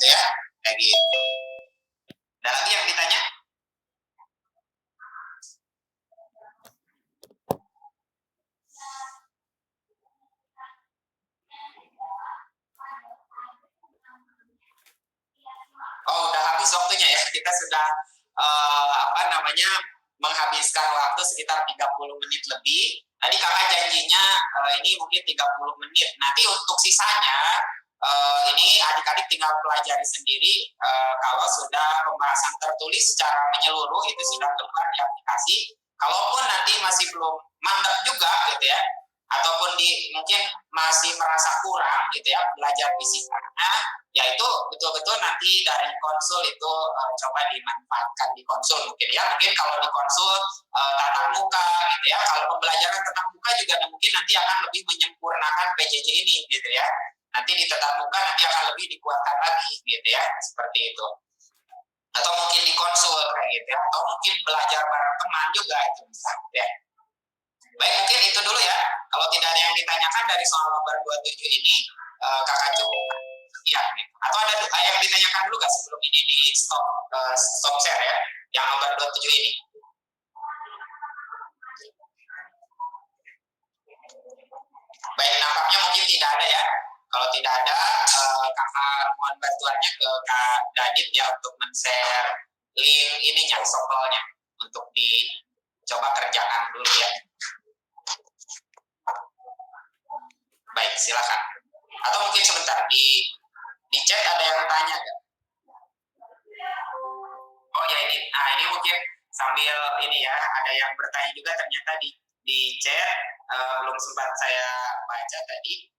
gitu ya, kayak gitu. Ada lagi yang ditanya? Oh, udah habis waktunya ya. Kita sudah menghabiskan waktu sekitar 30 menit lebih. Tadi kakak janjinya ini mungkin 30 menit. Nanti untuk sisanya ini adik-adik tinggal pelajari sendiri. Kalau sudah pembahasan tertulis secara menyeluruh itu sudah keluar di aplikasi. Kalaupun nanti masih belum mantap juga gitu ya, ataupun mungkin masih merasa kurang gitu ya belajar fisikanya, ya itu betul-betul nanti dari konsul itu coba dimanfaatkan di konsul mungkin ya. Mungkin kalau di konsul tatap muka gitu ya, kalau pembelajaran tatap muka juga mungkin nanti akan lebih menyempurnakan PJJ ini gitu ya. Nanti di tatap muka nanti akan lebih dikuatkan lagi gitu ya, seperti itu. Atau mungkin di konsul kayak gitu ya, atau mungkin belajar bareng teman juga itu bisa ya. Baik, mungkin itu dulu ya. Kalau tidak ada yang ditanyakan dari soal nomor 27 ini, kakak cukup. Ya, atau ada yang ditanyakan dulu nggak sebelum ini di stop share ya, yang nomor 27 ini? Baik, nampaknya mungkin tidak ada ya. Kalau tidak ada, kakak mohon bantuannya ke Kak Dadit ya untuk men-share link ininya, software-nya untuk dicoba kerjakan dulu ya. Baik, silakan. Atau mungkin sebentar di chat ada yang tanya nggak? Oh ya ini, nah ini mungkin sambil ini ya, ada yang bertanya juga ternyata di chat, belum sempat saya baca tadi.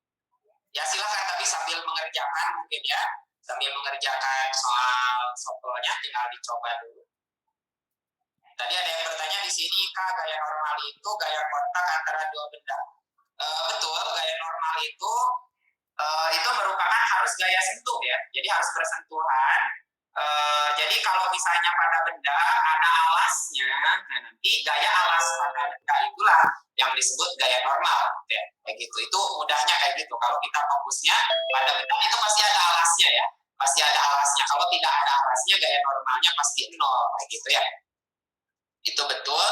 Ya silakan, tapi sambil mengerjakan mungkin ya, sambil mengerjakan soal software-nya tinggal dicoba dulu. Tadi ada yang bertanya di sini, Kak, gaya normal itu gaya kontak antara dua benda. Betul, gaya normal itu merupakan harus gaya sentuh ya, jadi harus bersentuhan. Jadi kalau misalnya pada benda ada alasnya, nah nanti gaya alas pada benda itulah yang disebut gaya normal ya, kayak gitu. Itu mudahnya kayak gitu. Kalau kita fokusnya pada benda itu pasti ada alasnya ya, pasti ada alasnya. Kalau tidak ada alasnya gaya normalnya pasti nol kayak gitu ya. Itu betul.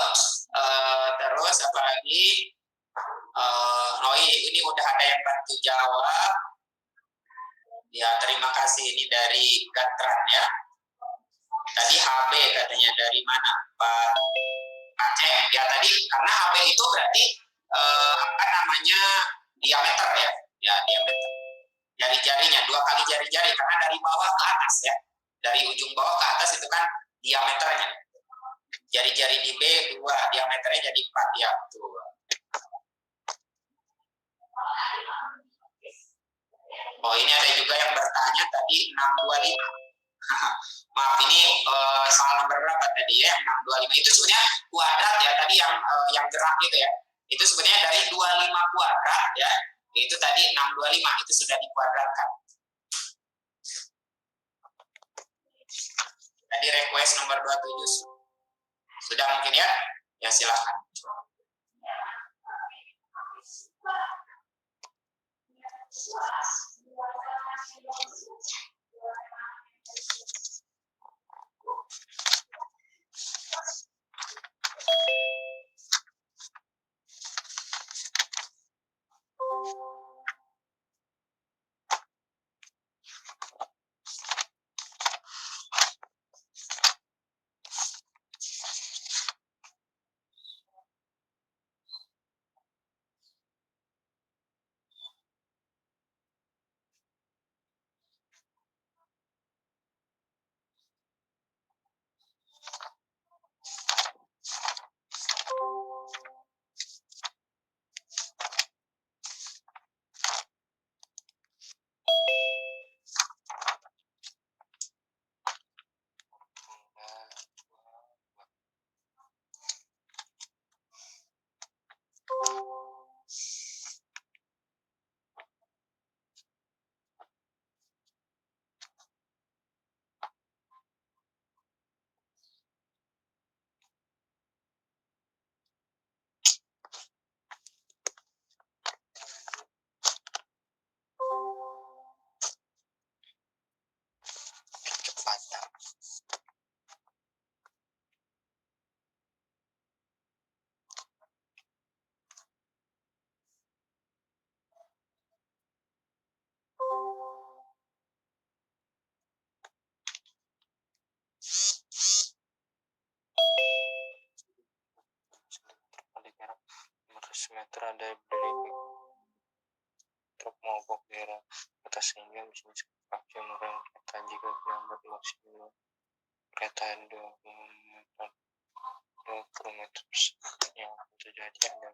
Terus apa lagi? Ini udah ada yang bantu jawab. Ya, terima kasih, ini dari Gatran ya. Tadi HB katanya dari mana? Pak Aceh. Ya tadi karena HB itu berarti diameter ya. Ya, diameter. Jari-jarinya, 2 kali jari-jari karena dari bawah ke atas ya. Dari ujung bawah ke atas itu kan diameternya. Jari-jari di B 2, diameternya jadi 4 ya. Tuh. Oh, ini ada juga yang bertanya tadi 625. Maaf, ini soal nomor berapa tadi ya? 625 itu sebenarnya kuadrat ya, tadi yang gerak gitu ya. Itu sebenarnya dari 25 kuadrat ya. Itu tadi 625 itu sudah dikuadratkan. Tadi request nomor 27. Sudah mungkin ya? Ya silakan. terhadap diri untuk mogok daerah atas sehingga bisnis kaki orang kereta jika melambat maksimum kereta 2 km yang akan terjadi adalah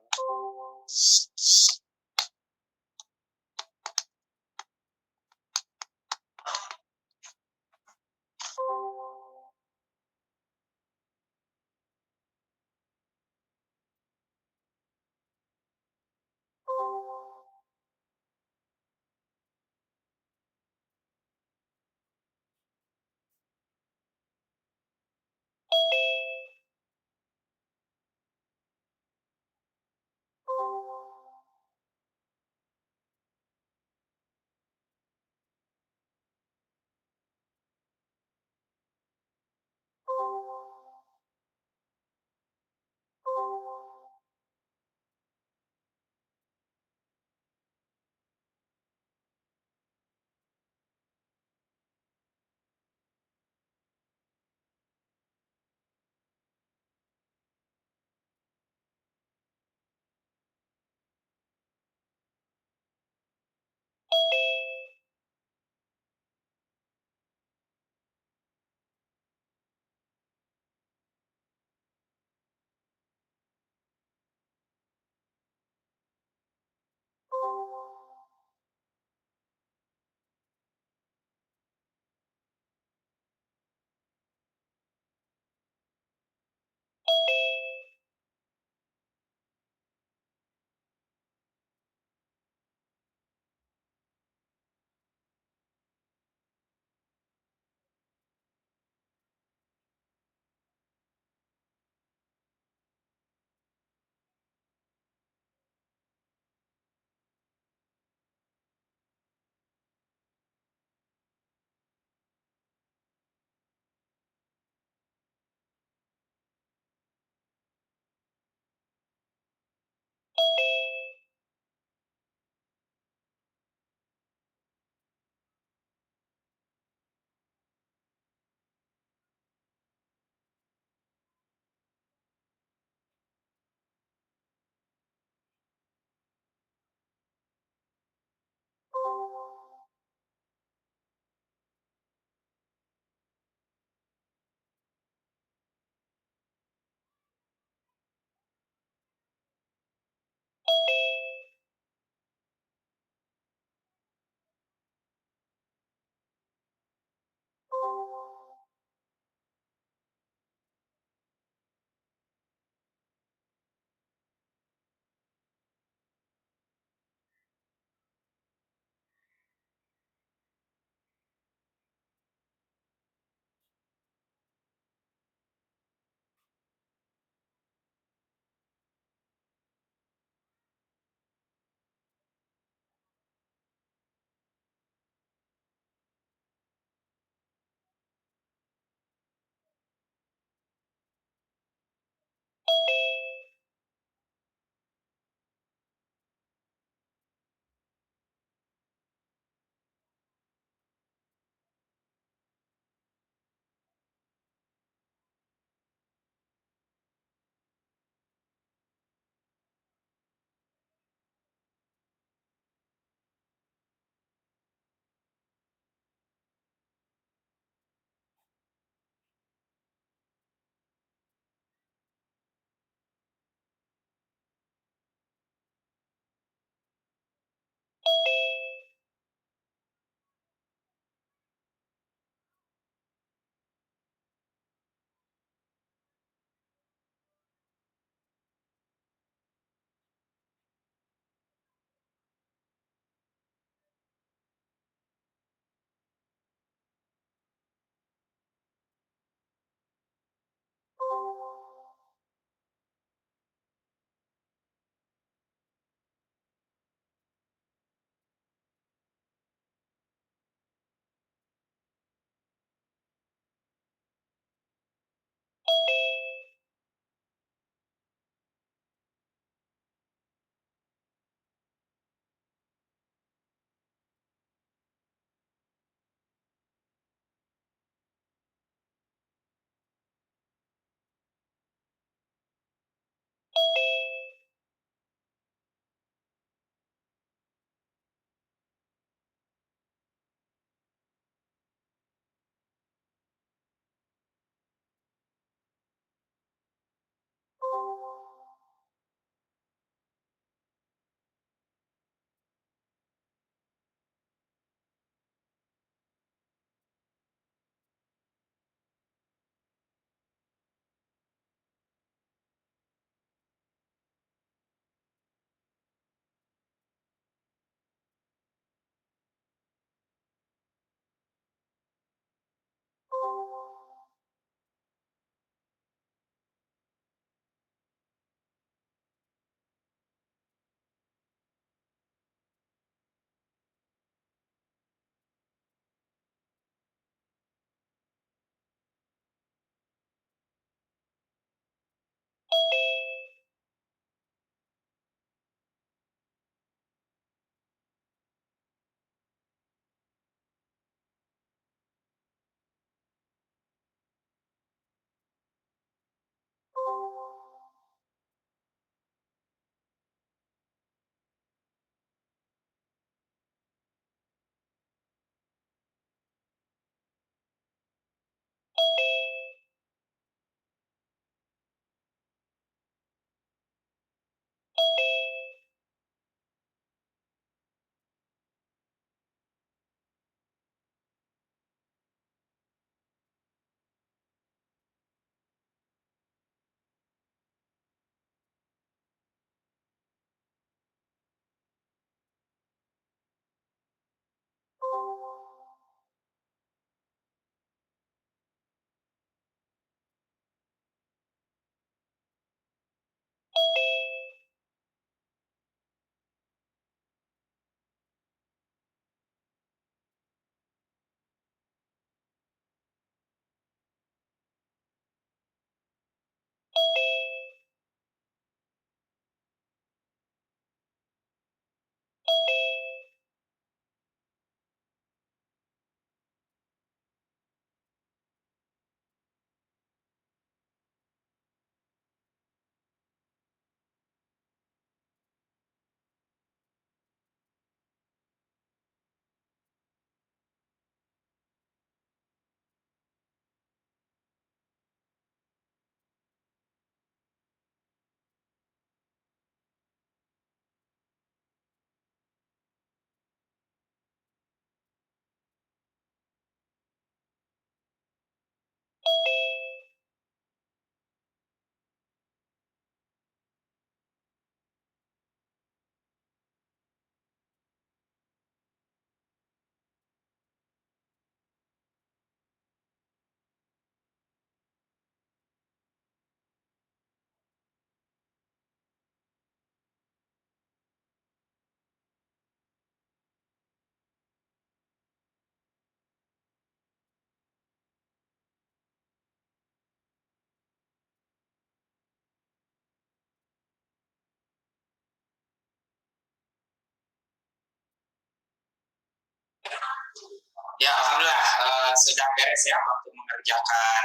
Ya, alhamdulillah sudah beres ya waktu mengerjakan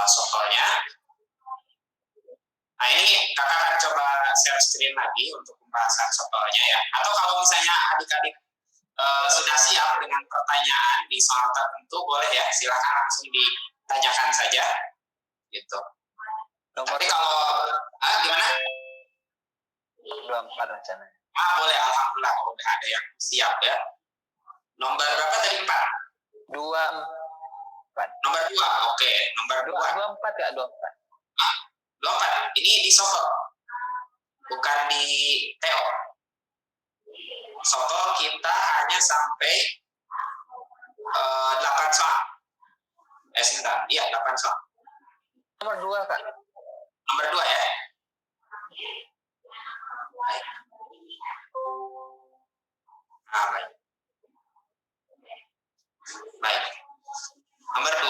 soalnya. Nah, ini kakak akan coba share screen lagi untuk pembahasan soalnya ya. Atau kalau misalnya adik-adik sudah siap dengan pertanyaan di soal tertentu, boleh ya, silakan langsung ditanyakan saja gitu. Tapi kalau gimana? 24 rencananya. Boleh, alhamdulillah udah ada yang siap ya. Nomor berapa tadi? 4? 24. Nomor 2, oke. Nomor 2. 24 ya, 24. 24, ini di Sokol, bukan di Teo. Sokol kita hanya sampai 8 soal. Sebentar, iya 8 soal. Nomor 2, Kak. Nomor 2 ya. Baik. Baik. Nomor 2,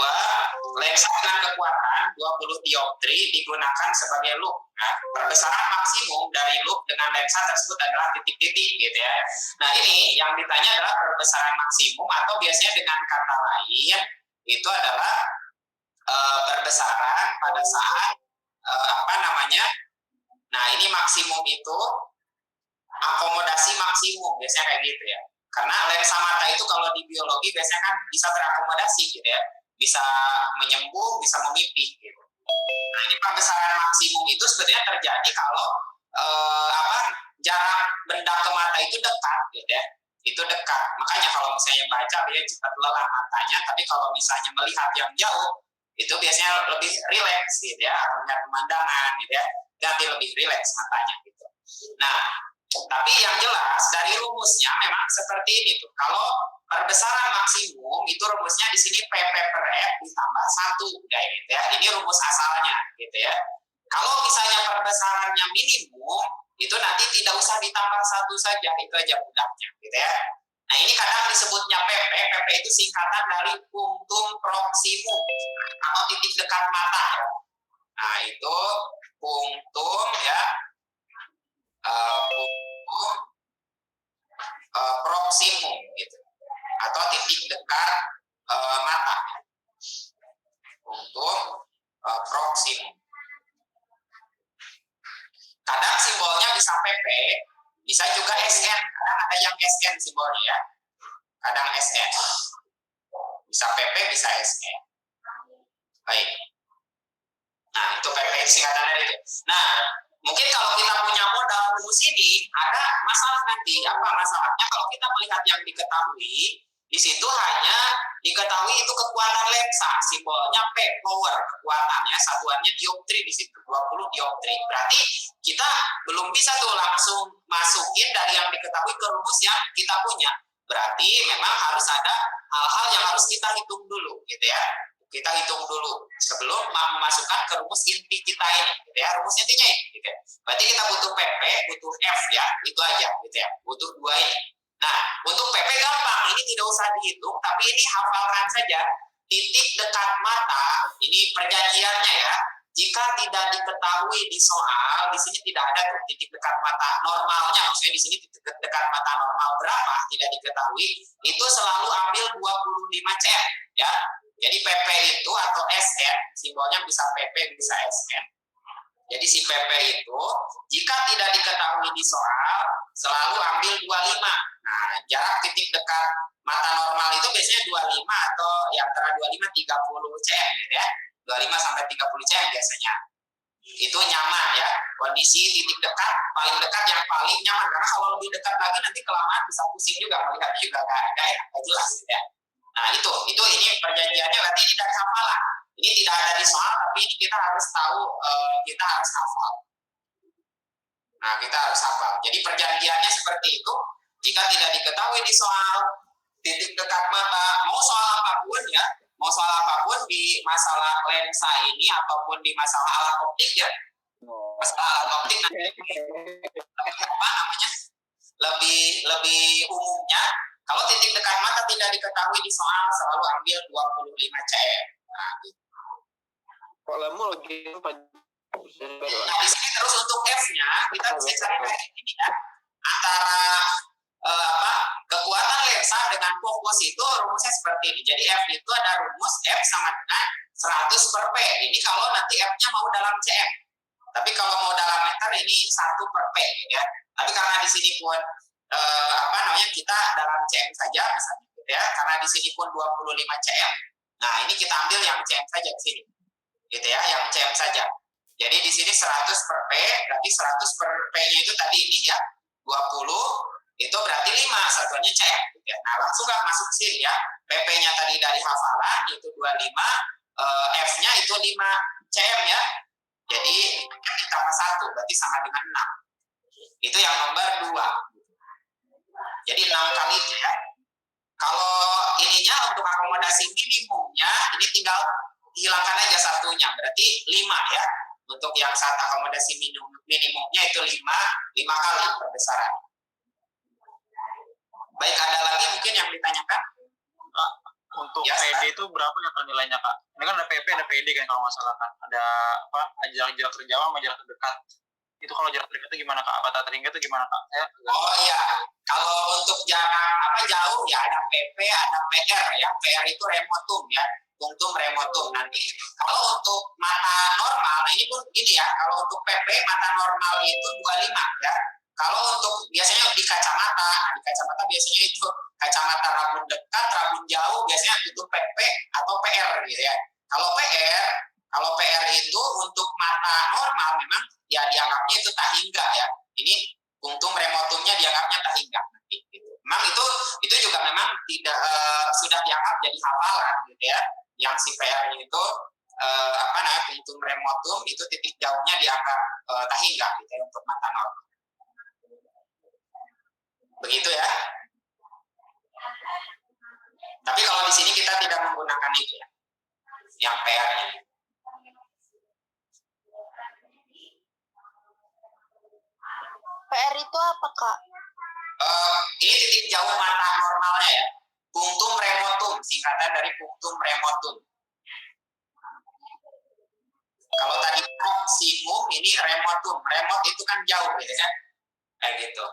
lensa dengan kekuatan 20 dioptri digunakan sebagai loop. Nah, perbesaran maksimum dari loop dengan lensa tersebut adalah titik-titik gitu ya. Nah, ini yang ditanya adalah perbesaran maksimum atau biasanya dengan kata lain itu adalah perbesaran pada saat Nah, ini maksimum itu akomodasi maksimum biasanya kayak gitu ya. Karena lensa mata itu kalau di biologi biasanya kan bisa terakomodasi gitu ya. Bisa menyembung, bisa memipih gitu. Nah, ini perbesaran maksimum itu sebenarnya terjadi kalau jarak benda ke mata itu dekat gitu ya. Itu dekat. Makanya kalau misalnya baca dia cepat lelah matanya, tapi kalau misalnya melihat yang jauh itu biasanya lebih rileks gitu ya, atau melihat pemandangan gitu ya, ganti lebih rileks matanya gitu. Nah, tapi yang jelas dari rumusnya memang seperti ini tuh. Kalau perbesaran maksimum itu rumusnya di sini PP per F ditambah 1 kayak gitu ya. Ini rumus asalnya gitu ya. Kalau misalnya perbesarannya minimum itu nanti tidak usah ditambah 1 saja, itu aja mudahnya gitu ya. Nah, ini kadang disebutnya PP. PP itu singkatan dari punktum proksimum atau titik dekat mata. Nah, itu punktum ya. Proksimum gitu atau titik dekat mata untuk proksimum. Kadang simbolnya bisa PP, bisa juga SN. Kadang ada yang SN simbolnya ya. Kadang SN. Bisa PP, bisa SN. Baik. Nah, itu PP singkatannya itu. Nah, mungkin kalau kita punya modal rumus ini, ada masalah nanti. Apa masalahnya? Kalau kita melihat yang diketahui, di situ hanya diketahui itu kekuatan lensa, simbolnya P, power, kekuatannya, satuannya dioptri di situ, 20 dioptri. Berarti kita belum bisa tuh langsung masukin dari yang diketahui ke rumus yang kita punya. Berarti memang harus ada hal-hal yang harus kita hitung dulu, gitu ya. Kita hitung dulu sebelum memasukkan ke rumus inti kita ini, gitu ya. Rumus intinya ini, gitu ya. Berarti kita butuh PP, butuh F ya, itu aja, gitu ya. Butuh 2 ini. Nah, untuk PP gampang, ini tidak usah dihitung, tapi ini hafalkan saja. Titik dekat mata, ini perjanjiannya ya. Jika tidak diketahui di soal, di sini tidak ada tuh titik dekat mata normalnya, maksudnya di sini titik dekat mata normal berapa tidak diketahui, itu selalu ambil 25 cm ya. Jadi PP itu atau SN, simbolnya bisa PP, bisa SN. Jadi si PP itu, jika tidak diketahui di soal, selalu ambil 25. Nah, jarak titik dekat mata normal itu biasanya 25 atau yang antara 25 30 cm gitu ya. 25 sampai 30 cm biasanya. Itu nyaman ya. Kondisi titik dekat, paling dekat yang paling nyaman. Karena kalau lebih dekat lagi nanti kelamaan bisa pusing juga, melihatnya juga nggak jelas gitu ya. Nah, ini perjanjiannya berarti ini dari hafalan. Ini tidak ada di soal, tapi ini kita harus tahu, kita harus hafal. Nah, kita harus hafal. Jadi perjanjiannya seperti itu. Jika tidak diketahui di soal titik dekat mata, mau soal apapun ya, mau soal apapun di masalah lensa ini ataupun di masalah alat optik ya, masalah alat optik nanti apa namanya? Lebih umumnya. Kalau titik dekat mata tidak diketahui di soal, selalu ambil 25 cm. Nah, Kalau mau lagi nah, di sini terus untuk F-nya, kita bisa cari kayak ini ya. Antara kekuatan lensa dengan fokus itu rumusnya seperti ini. Jadi F itu ada rumus F sama dengan 100 per P. Ini kalau nanti F-nya mau dalam cm. Tapi kalau mau dalam meter ini 1 per P ya. Tapi karena di sini pun kita dalam cm saja misalnya gitu ya. Karena di sini pun 25 cm. Nah, ini kita ambil yang cm saja di sini. Gitu ya, yang cm saja. Jadi di sini 100 per P, berarti 100 per P-nya itu tadi ini ya, 20, itu berarti 5, satuannya cm. Gitu ya. Nah, langsung nggak masuk ke sini ya. PP-nya tadi dari hafalan, yaitu 25, F-nya itu 5 cm ya. Jadi, ditambah 1, berarti sama dengan 6. Itu yang nomor 2. Jadi 6 kali itu ya. Kalau ininya untuk akomodasi minimumnya, ini tinggal hilangkan aja satunya, berarti 5 ya. Untuk yang saat akomodasi minimumnya itu 5 kali perbesaran. Baik, ada lagi mungkin yang ditanyakan? Untuk Ya, PD itu berapa ya Kak nilainya Kak? Ini kan ada PP, ada PD kan kalau nggak salah kan. Ada jarak terjauh sama jarak terdekat. Itu kalau jarak terdekat itu gimana Kak? Batas tertinggi itu gimana Kak? Oh iya, kalau untuk jarak jauh ya ada PP, ada PR ya. PR itu remotum ya, punktum remotum. Nanti kalau untuk mata normal, nah ini pun gini ya. Kalau untuk PP mata normal itu 25 ya. Kalau untuk biasanya di kacamata, nah di kacamata biasanya itu kacamata rabun dekat, rabun jauh, biasanya itu PP atau PR gitu ya. Kalau PR itu untuk mata normal memang ya dianggapnya itu tak hingga ya. Ini punktum remotumnya dianggapnya tak hingga nanti gitu. Memang itu juga memang tidak sudah dianggap jadi hafalan gitu ya. Yang si PR itu punktum remotum itu titik jauhnya dianggap tak hingga gitu ya, untuk mata normal. Begitu ya. Tapi kalau di sini kita tidak menggunakan itu ya, yang PR-nya. PR itu apa Kak? Ini titik jauh mata normalnya ya. Punktum remotum, singkatan dari punktum remotum. Kalau tadi maksimum, ini remotum. Remote itu kan jauh gitu ya. Kayak gitu.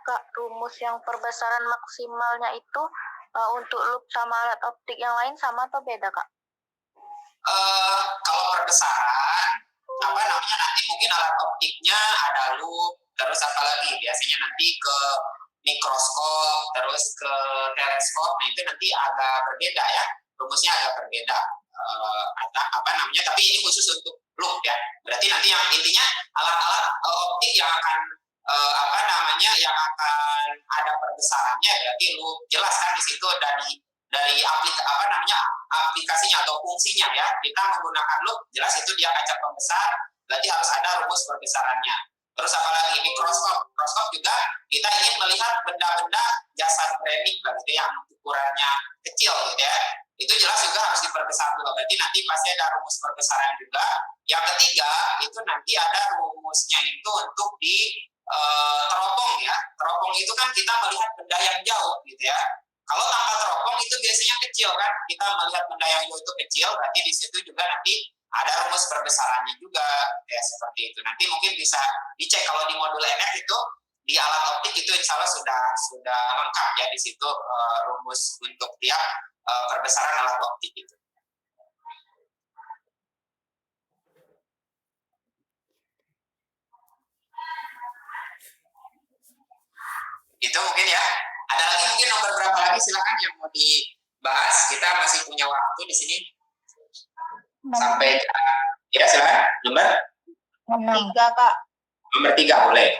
Kak, rumus yang perbesaran maksimalnya itu untuk loop sama alat optik yang lain sama atau beda Kak? Kalau perbesaran, nanti mungkin alat optiknya ada loop, terus apalagi biasanya nanti ke mikroskop, terus ke teleskop, nah itu nanti agak berbeda ya, rumusnya agak berbeda. Tapi ini khusus untuk loop ya. Berarti nanti yang intinya alat-alat optik yang akan yang akan ada perbesarannya berarti loop, jelas kan di situ dari aplikasinya atau fungsinya ya. Kita menggunakan loop, jelas itu dia kaca pembesar, berarti harus ada rumus perbesarannya. Terus apalagi mikroskop juga kita ingin melihat benda-benda jasad remik gitu yang ukurannya kecil gitu ya. Itu jelas juga harus diperbesar dulu. Berarti nanti pasti ada rumus perbesaran juga. Yang ketiga itu nanti ada rumusnya itu untuk di teropong ya. Teropong itu kan kita melihat benda yang jauh gitu ya. Kalau tanpa teropong itu biasanya kecil kan. Kita melihat benda yang jauh itu kecil, berarti di situ juga nanti ada rumus perbesarannya juga ya, seperti itu. Nanti mungkin bisa dicek kalau di modul NF itu di alat optik itu insya Allah sudah lengkap ya di situ rumus untuk tiap perbesaran alat optik itu. Itu mungkin ya. Ada lagi mungkin nomor berapa lagi silakan yang mau dibahas. Kita masih punya waktu di sini sampai ya silakan. Nomor 3 Kak. Nomor 3 boleh.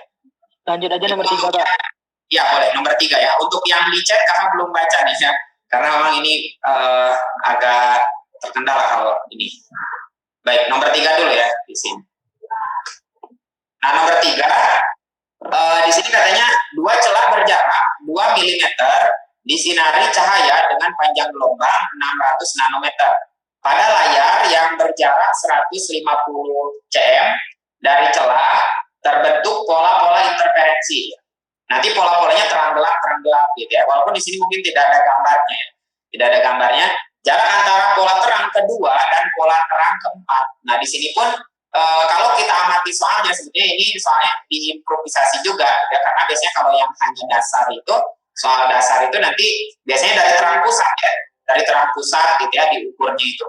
Lanjut aja nomor 3 Kak. Ya boleh nomor 3 ya. Untuk yang di chat kakak belum baca nih ya. Karena memang ini agak terkendala kalau ini. Baik, nomor 3 dulu ya di sini. Nah, nomor 3 di sini katanya 2 celah berjarak 2 mm disinari cahaya dengan panjang gelombang 600 nanometer pada layar yang berjarak 150 cm dari celah terbentuk pola-pola interferensi. Nanti pola-polanya terang-gelap gitu ya. Walaupun di sini mungkin tidak ada gambarnya ya. Tidak ada gambarnya. Jarak antara pola terang kedua dan pola terang keempat. Nah, di sini pun kalau kita amati soalnya sebetulnya ini soalnya diimprovisasi juga ya, karena biasanya kalau yang hanya dasar itu soal dasar itu nanti biasanya dari terang pusat ya, dari terang pusat gitu ya diukurnya itu.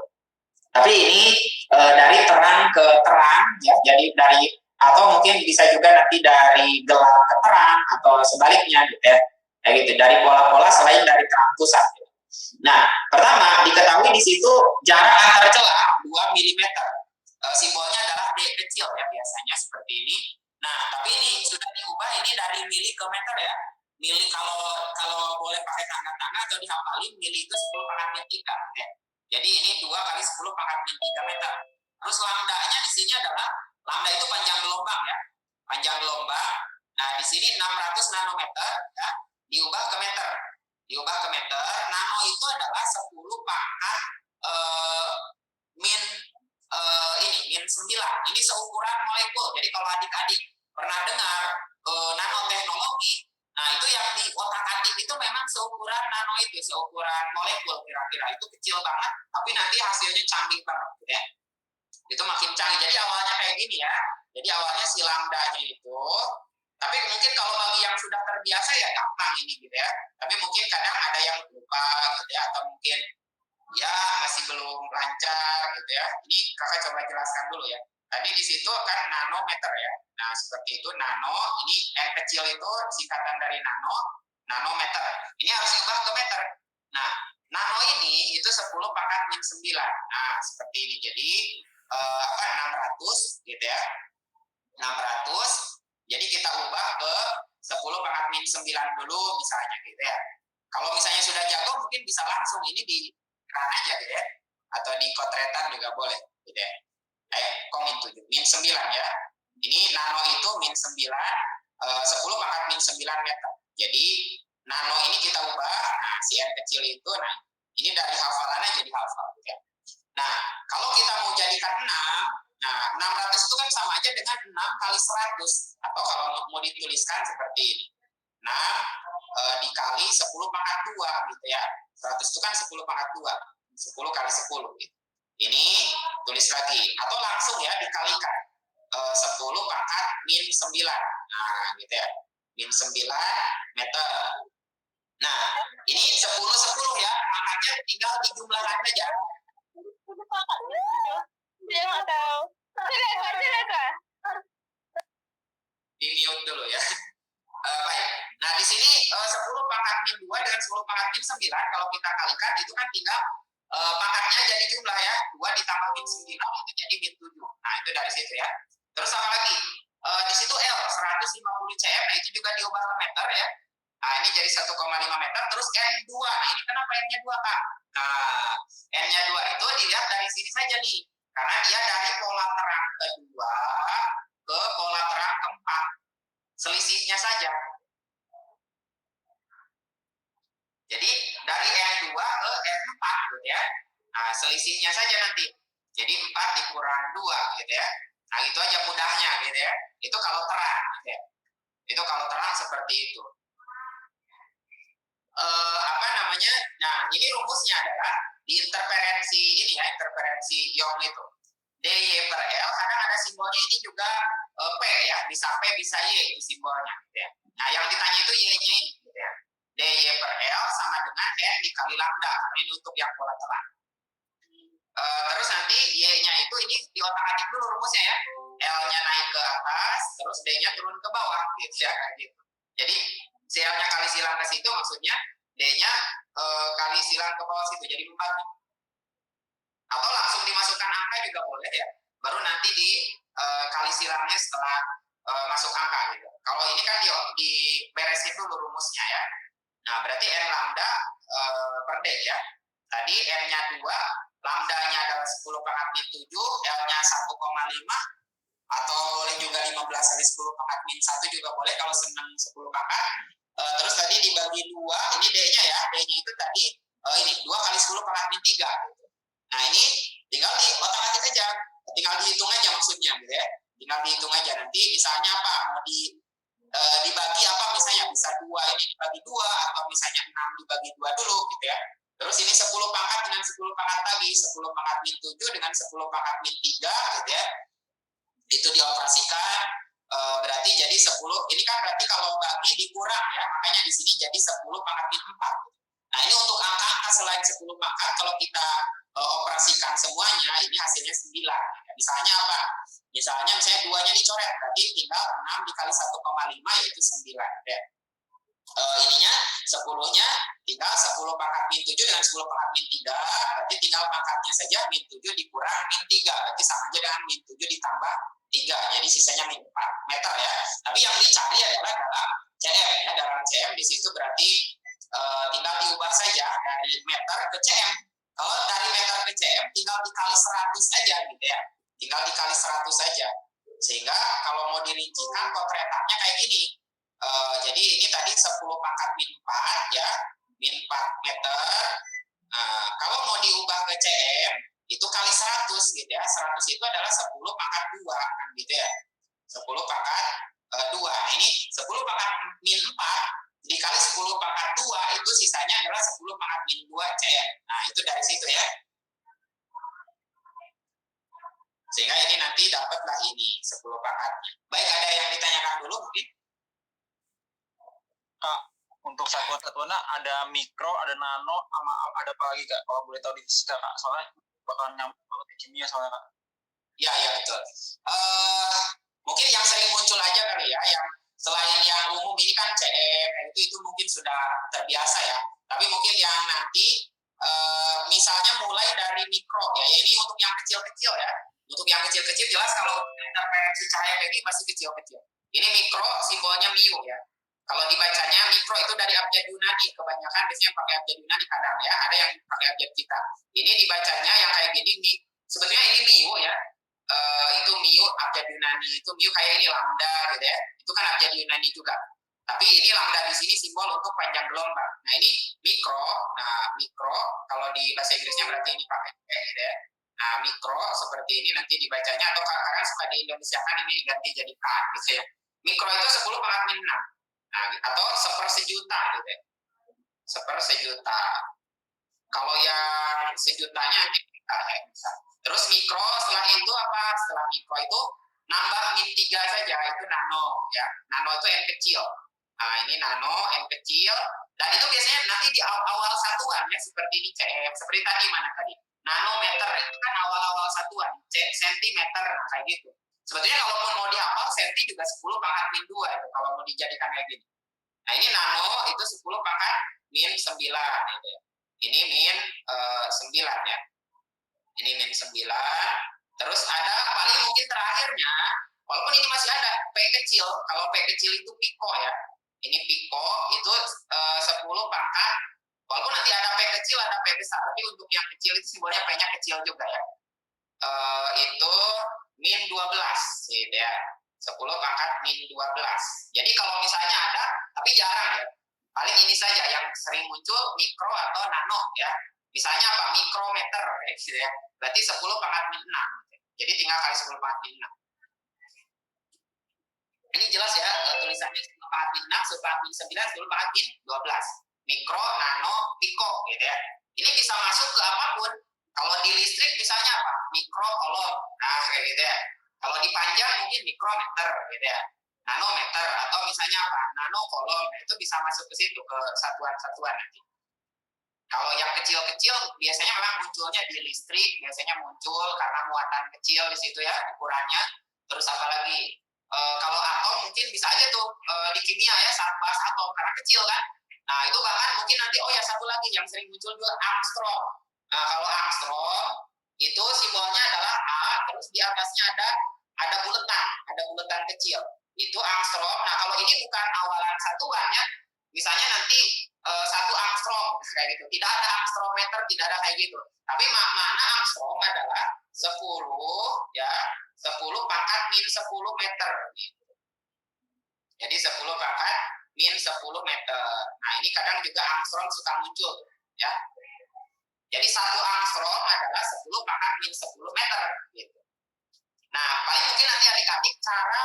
Tapi ini dari terang ke terang ya, jadi dari atau mungkin bisa juga nanti dari gelap ke terang atau sebaliknya gitu ya, kayak gitu dari pola-pola selain dari terang pusat. Gitu. Nah, pertama diketahui di situ jarak antar celah 2 mm. Simbolnya adalah D kecil ya biasanya seperti ini. Nah, tapi ini sudah diubah ini dari mili ke meter ya. Mili kalau boleh pakai tangga-tangga atau dihafalin mili itu 10 pangkat min 3 ya. Jadi ini 2 kali 10 pangkat min 3 meter. Terus lambdanya di sini adalah lambda itu panjang gelombang ya. Panjang gelombang. Nah, di sini 600 nanometer ya, diubah ke meter. Diubah ke meter. Nano itu adalah 10 pangkat min min 9. Ini seukuran molekul. Jadi kalau adik-adik pernah dengar nanoteknologi, nah itu yang di otak-atik itu memang seukuran nano itu, seukuran molekul kira-kira. Itu kecil banget, tapi nanti hasilnya canggih banget ya. Itu makin canggih. Jadi awalnya kayak gini ya. Jadi awalnya si lambdanya itu, tapi mungkin kalau bagi yang sudah terbiasa ya gampang ini gitu ya. Tapi mungkin kadang ada yang lupa gitu ya, atau mungkin ya masih belum lancar gitu ya. Ini kakak coba jelaskan dulu ya. Tadi di situ kan nanometer ya. Nah seperti itu nano. Ini n kecil itu singkatan dari nanometer. Ini harus diubah ke meter. Nah nano ini itu 10 pangkat min 9. Nah seperti ini. Jadi 600 gitu ya. 600. Jadi kita ubah ke 10 pangkat min 9 dulu misalnya gitu ya. Kalau misalnya sudah jago mungkin bisa langsung ini di aja gitu ya, atau di kotretan juga boleh gitu ya. Min 7, min 9 ya. Ini nano itu min 9, 10 pangkat min 9 meter. Jadi nano ini kita ubah, nah si n kecil itu, nah ini dari hafalannya jadi hafal gitu ya. Nah kalau kita mau jadikan 6, nah 600 itu kan sama aja dengan 6 kali 100, atau kalau mau dituliskan seperti ini, 6 dikali 10 pangkat 2 gitu ya. 100 itu kan 10 pangkat 2, 10 kali 10 gitu. Ini tulis lagi, atau langsung ya dikalikan 10 pangkat min 9. Nah gitu ya, min 9 meter. Nah ini 10 ya, angkanya tinggal dijumlahkan aja. Dia nggak tahu. Di mute dulu ya. Baik. Nah di sini 10 pangkat min 2 dengan 10 pangkat min 9 kalau kita kalikan itu kan tinggal pangkatnya jadi jumlah ya, 2 ditambah min 9 itu jadi min 7. Nah itu dari situ ya. Terus apa lagi? Di situ L 150 cm, nah itu juga diubah ke meter ya. Nah ini jadi 1,5 meter. Terus N2, nah ini kenapa N-nya 2 Kak? Nah N-nya 2 itu dilihat dari sini saja nih, karena dia dari pola terang kedua ke pola terang keempat, selisihnya saja. Jadi dari N2 ke N4 gitu ya. Nah, selisihnya saja nanti. Jadi 4 dikurang 2 gitu ya. Nah, itu aja mudahnya gitu ya. Itu kalau terang gitu ya. Itu kalau terang seperti itu. Nah, ini rumusnya adalah di interferensi ini ya, interferensi Young itu. DY per L, kadang ada simbolnya ini juga P ya, bisa P bisa Y itu simbolnya gitu ya. Nah, yang ditanya itu Y-nya ini gitu ya. DY per L sama dengan N dikali lambda, ini untuk yang pola terang. Terus nanti Y-nya itu ini di otak-atik dulu rumusnya ya. L-nya naik ke atas, terus D-nya turun ke bawah gitu ya, kayak gitu. Jadi C-nya kali silang ke situ, maksudnya D-nya kali silang ke bawah situ, jadi membagi. Atau langsung dimasukkan angka juga boleh ya. Baru nanti di kali silangnya setelah masuk angka gitu. Kalau ini kan diberesin dulu rumusnya ya. Nah, berarti N lambda per D ya. Tadi N-nya 2, lambdanya adalah 10 pangkat min 7, L-nya 1,5, atau boleh juga 15 kali 10 pangkat min 1 juga boleh kalau senang 10 pangkat. Terus tadi dibagi 2, ini D-nya ya. D-nya itu tadi ini 2 kali 10 pangkat min 3 gitu. Nah, ini tinggal di otak-atik aja. Tinggal dihitung aja maksudnya gitu ya. Tinggal dihitung aja nanti misalnya apa mau dibagi apa misalnya bisa 2 ini dibagi 2 atau misalnya 6 dibagi 2 dulu gitu ya. Terus ini 10 pangkat dengan 10 pangkat lagi, 10 pangkat min 7 dengan 10 pangkat min 3 gitu ya. itu dioperasikan, berarti jadi 10, ini kan berarti kalau bagi dikurang ya, makanya di sini jadi 10 pangkat min 4. Nah ini untuk angka-angka selain 10 pangkat, kalau kita operasikan semuanya, ini hasilnya 9. Misalnya apa? Misalnya 2-nya dicoret, berarti tinggal 6 dikali 1,5 yaitu 9. Ya. Ininya 10-nya tinggal 10 pangkat min 7 dengan 10 pangkat min 3, berarti tinggal pangkatnya saja min 7 dikurang min 3, berarti sama aja dengan min 7 ditambah 3, jadi sisanya min 4 meter ya. Tapi yang dicari adalah dalam cm ya, dalam cm di situ berarti tinggal diubah saja dari meter ke cm. Kalau dari meter ke cm tinggal dikali 100 aja gitu ya, tinggal dikali 100 saja, sehingga kalau mau dirincikan potretannya kayak gini. Jadi ini tadi 10 pangkat min 4 ya, min 4 meter. Kalau mau diubah ke cm itu kali 100 gitu ya. 100 itu adalah 10 pangkat 2 kan gitu ya. 10 pangkat 2. Nah, ini 10 pangkat min 4 dikali 10 pangkat 2 itu sisanya adalah 10 pangkat min 2 cm. Nah, itu dari situ ya. Sehingga ini nanti dapatlah ini 10 pangkatnya. Baik, ada yang ditanyakan dulu mungkin? Kak, untuk satuan-satuannya ada mikro, ada nano, sama ada apa lagi Kak? Kalau boleh tahu di fisika Kak, soalnya bakal nyambung banget di kimia soalnya Kak. Ya betul. Mungkin yang sering muncul aja kali ya, yang selain yang umum ini kan CM, itu mungkin sudah terbiasa ya. Tapi mungkin yang nanti misalnya mulai dari mikro ya, ini untuk yang kecil-kecil ya. Untuk yang kecil-kecil jelas kalau interferensi cahaya kayak ini pasti kecil-kecil. Ini mikro simbolnya mu ya. Kalau dibacanya mikro itu dari abjad Yunani, kebanyakan biasanya pakai abjad Yunani kadang ya, ada yang pakai abjad kita. Ini dibacanya yang kayak gini, sebetulnya ini mu ya, itu mu abjad Yunani, itu mu kayak ini lambda gitu ya, itu kan abjad Yunani juga. Tapi ini lambda di sini simbol untuk panjang gelombang. Nah ini mikro, mikro kalau di bahasa Inggrisnya berarti ini pakai gitu ya. Nah mikro seperti ini nanti dibacanya, atau kadang suka di Indonesia kan ini ganti jadi K gitu ya. Mikro itu 10 pangkat min 6. Nah, atau 1/1 gitu ya. 1/1. Kalau yang sejutanya kita bisa. Terus mikro setelah itu apa? Setelah mikro itu nambah min 3 saja, itu nano ya. Nano itu n kecil. Nah, ini nano n kecil, dan itu biasanya nanti di awal satuan ya, seperti ini cm, seperti tadi mana tadi? Nanometer itu kan awal-awal satuan, sentimeter nah, kayak gitu. Sebetulnya kalaupun mau dihafal, senti juga 10 pangkat min 2 itu kalau mau dijadikan kayak gini. Nah ini nano itu 10 pangkat min 9 gitu ya. Ini min 9 ya. Ini min 9. Terus ada paling mungkin terakhirnya, walaupun ini masih ada P kecil. Kalau P kecil itu piko ya. Ini piko itu 10 pangkat. Walaupun nanti ada P kecil, ada P besar. Tapi untuk yang kecil itu simbolnya P-nya kecil juga ya. Itu min 12 gitu ya. 10 pangkat min 12. Jadi kalau misalnya ada, tapi jarang ya. Paling ini saja yang sering muncul mikro atau nano ya. Misalnya apa? Mikrometer gitu ya. Berarti 10 pangkat min 6. Jadi tinggal kali 10 pangkat min 6. Ini jelas ya tulisannya 10 pangkat min 6, 10 pangkat min 9, 10 pangkat min 12. Mikro, nano, piko gitu ya. Ini bisa masuk ke apapun. Kalau di listrik misalnya apa? Mikro kolom. Nah kayak gitu ya. Kalau dipanjang mungkin mikrometer gitu ya. Nanometer atau misalnya apa? Nano kolom. Itu bisa masuk ke situ, ke satuan-satuan nanti. Kalau yang kecil-kecil biasanya memang munculnya di listrik, biasanya muncul karena muatan kecil di situ ya ukurannya. Terus apa lagi? Kalau atom mungkin bisa aja tuh di kimia ya saat bahas atom karena kecil kan. Nah itu bahkan mungkin nanti satu lagi yang sering muncul juga angstrom. Nah kalau angstrom itu simbolnya adalah A, terus di atasnya ada buletan kecil. Itu angstrom. Nah kalau ini bukan awalan satuannya, misalnya nanti 1 angstrom kayak gitu. Tidak ada angstrometer, tidak ada kayak gitu. Tapi makna angstrom adalah 10 ya, 10 pangkat min 10 meter gitu. Jadi 10 pangkat min 10 meter. Nah ini kadang juga angstrom suka muncul ya. Jadi 1 angstrom adalah 10 pangkat min 10 meter gitu. Nah paling mungkin nanti adik-adik cara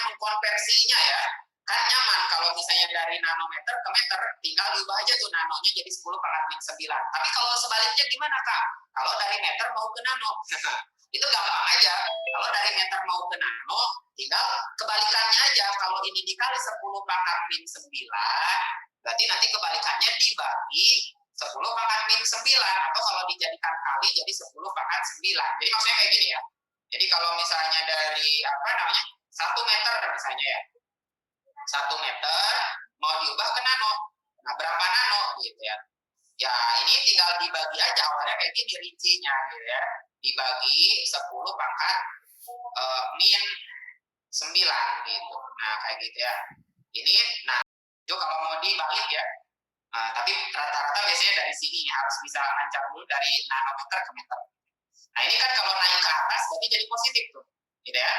mengkonversinya ya. Kan nyaman kalau misalnya dari nanometer ke meter, tinggal diubah aja tuh nanonya jadi 10 pangkat min 9. Tapi kalau sebaliknya gimana Kak? Kalau dari meter mau ke nano. Itu gampang aja. Kalau dari meter mau ke nano, tinggal kebalikannya aja. Kalau ini dikali 10 pangkat min 9, berarti nanti kebalikannya dibagi 10 pangkat min 9. Atau kalau dijadikan kali jadi 10 pangkat 9. Jadi maksudnya kayak gini ya. Jadi kalau misalnya dari 1 meter misalnya ya. 1 meter mau diubah ke nano. Nah, berapa nano gitu ya. Ya, ini tinggal dibagi aja, awalnya kayak gini rincinya gitu ya. Dibagi 10 pangkat min 9 gitu. Nah, kayak gitu ya. Ini, nah, itu kalau mau dibalik ya. Nah, tapi rata-rata biasanya dari sini harus bisa lancar dulu dari nanometer ke meter. Nah, ini kan kalau naik ke atas berarti jadi positif tuh, gitu ya.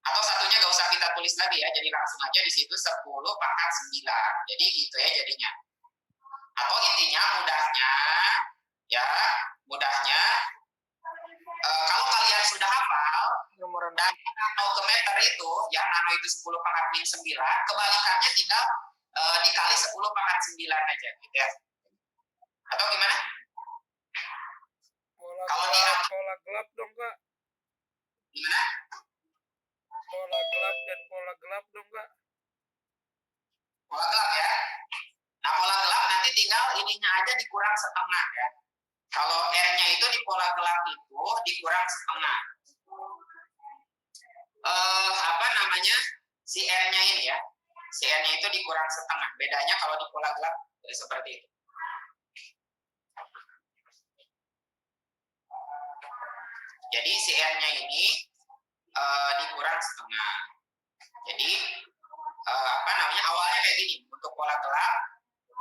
Atau satunya gak usah kita tulis lagi ya, jadi langsung aja di situ 10 pangkat 9. Jadi gitu ya jadinya. Atau intinya mudahnya kalau kalian sudah hafal dan nano ke meter itu ya, nano itu 10 pangkat min 9, kebalikannya tinggal dikali 10 pangkat 9 aja gitu ya. Atau gimana? Pola gelap dong Kak. Gimana? Pola gelap dan pola gelap dong Kak. Pola gelap ya. Nah, pola gelap nanti tinggal ininya aja dikurang setengah ya. Kalau R-nya itu di pola gelap itu dikurang setengah. Si R-nya ini ya. Si R-nya itu dikurang setengah. Bedanya kalau di pola gelap seperti itu. Jadi si R-nya ini dikurang setengah. Jadi awalnya kayak gini. Untuk pola gelap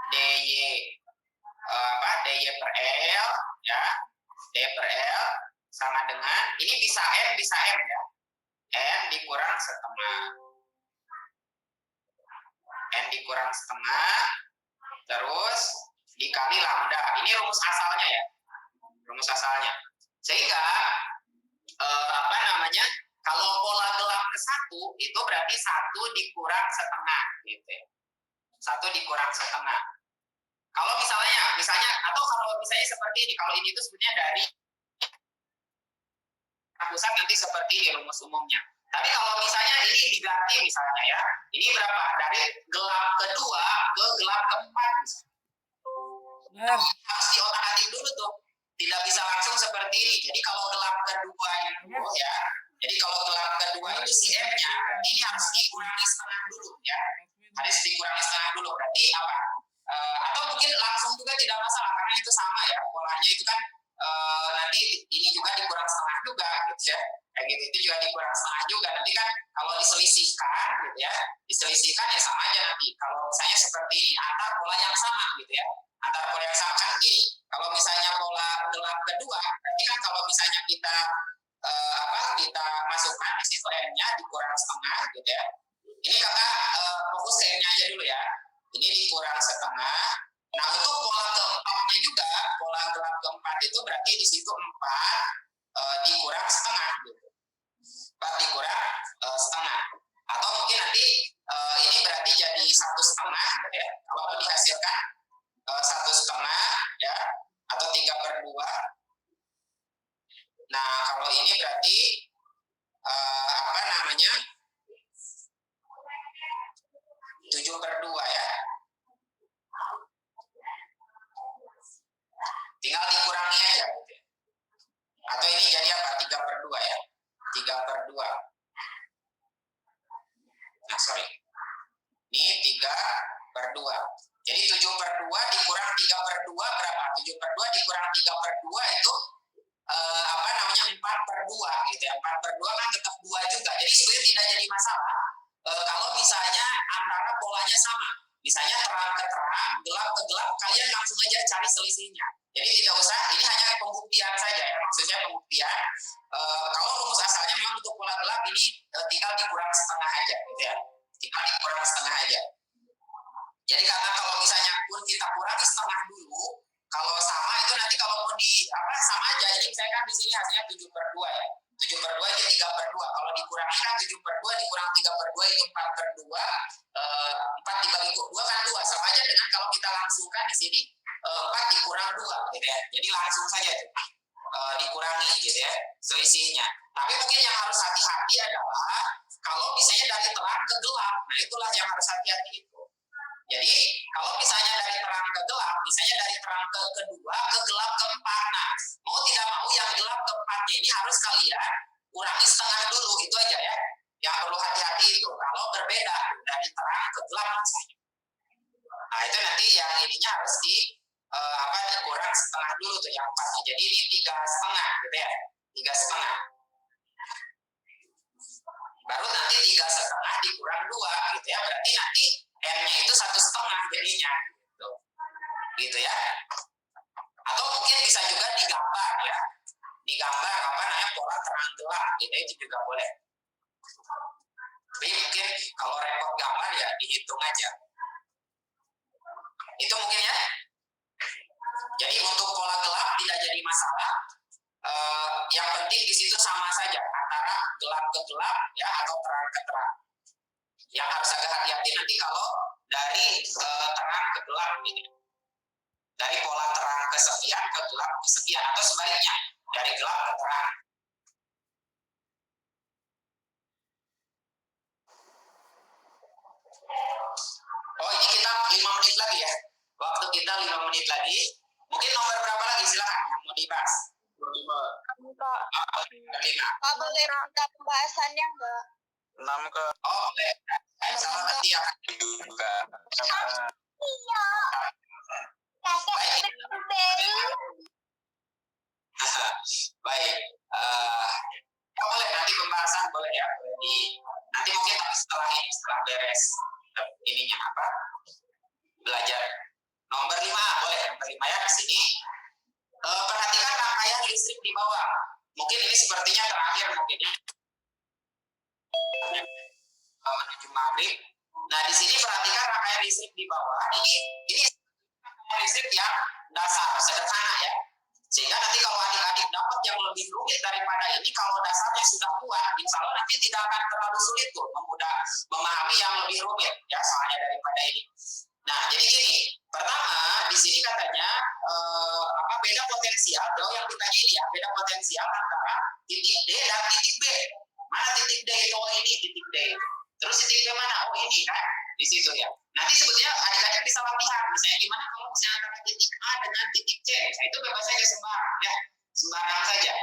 DY per L ya. D per L sama dengan ini bisa M ya. N dikurang setengah. N dikurang setengah terus dikali lambda. Ini rumus asalnya ya. Rumus asalnya. Sehingga kalau pola gelap ke 1 itu berarti 1 dikurang setengah gitu ya. 1 dikurang setengah. Kalau misalnya atau kalau misalnya seperti ini, kalau ini itu sebenarnya dari pusat nanti seperti ini rumus umumnya. Tapi kalau misalnya ini diganti misalnya ya, ini berapa? Dari gelap kedua ke gelap keempat misalnya. Harus diotak-atik dulu tuh. Tidak bisa langsung seperti ini. Jadi kalau gelap kedua itu ya, jadi kalau gelap kedua itu si M-nya ini harus dikurangi setengah dulu ya. Harus dikurangi setengah dulu. Berarti apa? Atau mungkin langsung juga tidak masalah karena itu sama ya. Polanya itu kan nanti ini juga dikurang setengah juga gitu ya. Kayak gitu itu juga dikurang setengah juga. Nanti kan kalau diselisihkan gitu ya. Diselisihkan ya sama aja nanti. Kalau misalnya seperti ini antar pola yang sama gitu ya. Antar pola yang sama kan gini. Kalau misalnya pola gelap kedua, berarti kan kalau misalnya kita kita masukkan di situ M-nya dikurang setengah gitu ya. Ini kakak fokus ke M-nya aja dulu ya. Ini dikurang setengah. Nah untuk pola keempatnya juga, pola gelap keempat itu berarti di situ 4 dikurang setengah gitu. 4 dikurang setengah. Atau mungkin nanti ini berarti jadi 1,5 gitu ya. Kalau dihasilkan 1,5 ya, atau 3/2. Nah kalau ini berarti 7/2 ya. Tinggal dikurangi aja gitu ya. Atau ini jadi apa? 3/2 ya. 3/2. Nah sorry. Ini 3/2. Jadi 7/2 dikurang 3/2 berapa? 7/2 dikurang 3/2 itu 4/2 gitu ya. 4/2 kan tetap 2 juga. Jadi sebenarnya tidak jadi masalah kalau misalnya antara polanya sama. Misalnya terang ke terang, gelap ke gelap, kalian langsung aja cari selisihnya. Jadi tidak usah, ini hanya pembuktian saja ya. Maksudnya pembuktian. Kalau rumus asalnya memang untuk pola gelap ini tinggal dikurang setengah aja gitu ya. Tinggal dikurang setengah aja. Jadi karena kalau misalnya pun kita kurangi setengah dulu, kalau sama itu nanti kalau pun sama aja. Jadi misalnya kan di sini hasilnya 7/2 ya. 7/2 ini 3/2. Kalau dikurangi kan 7/2 dikurang 3/2 itu 4/2. 4 dibagi 2 kan 2. Sama aja dengan kalau kita langsungkan di sini 4 dikurang 2 gitu ya. Jadi langsung saja tuh dikurangi gitu ya selisihnya. ke gelap misalnya. Nah itu nanti yang ininya harus dikurang setengah dulu tuh yang 4. Jadi ini 3,5 gitu ya, 3,5. Baru nanti 3,5 dikurang 2 gitu ya, berarti nanti n-nya itu 1,5 jadinya gitu ya. Atau mungkin bisa juga digambar ya, digambar pola terang gelap gitu, itu juga boleh. Tapi mungkin kalau repot gambar ya dihitung aja. Itu mungkin ya. Jadi untuk pola gelap tidak jadi masalah. Yang penting di situ sama saja antara gelap ke gelap ya atau terang ke terang. Yang harus agak hati-hati nanti kalau dari terang ke gelap gitu. Dari pola terang ke sekian ke gelap ke sekian atau sebaliknya dari gelap ke terang. Oh ini kita 5 menit lagi ya. Waktu kita 5 menit lagi. Mungkin nomor berapa lagi silakan yang mau dibahas. 5. Kak, boleh minta pembahasannya nggak? 6 ke oh boleh. Salah nanti ya. juga Iya. Baik. Boleh nanti pembahasan boleh ya. Nanti mungkin setelah ini, setelah beres ininya belajar. Nomor 5 boleh. Nomor 5 ya di sini. Perhatikan rangkaian listrik di bawah. Mungkin ini sepertinya terakhir mungkin ya. Menuju maghrib. Nah di sini perhatikan rangkaian listrik di bawah. Ini listrik yang dasar, sederhana ya. Sehingga nanti kalau adik-adik dapat yang lebih rumit daripada ini, kalau dasarnya sudah kuat, insya Allah nanti tidak akan terlalu sulit tuh memahami yang lebih rumit ya soalnya daripada ini. Nah jadi gini, pertama di sini katanya beda potensial. Yang ditanya ini ya, beda potensial antara titik D dan titik B. Mana titik D itu? Oh ini titik D. Terus titik D mana? Oh ini kan di situ ya. Nanti sebetulnya adik-adik bisa latihan. Misalnya gimana kalau misalnya antara titik A dengan titik C. Nah, itu bebas saja sembarang ya, sembarang saja.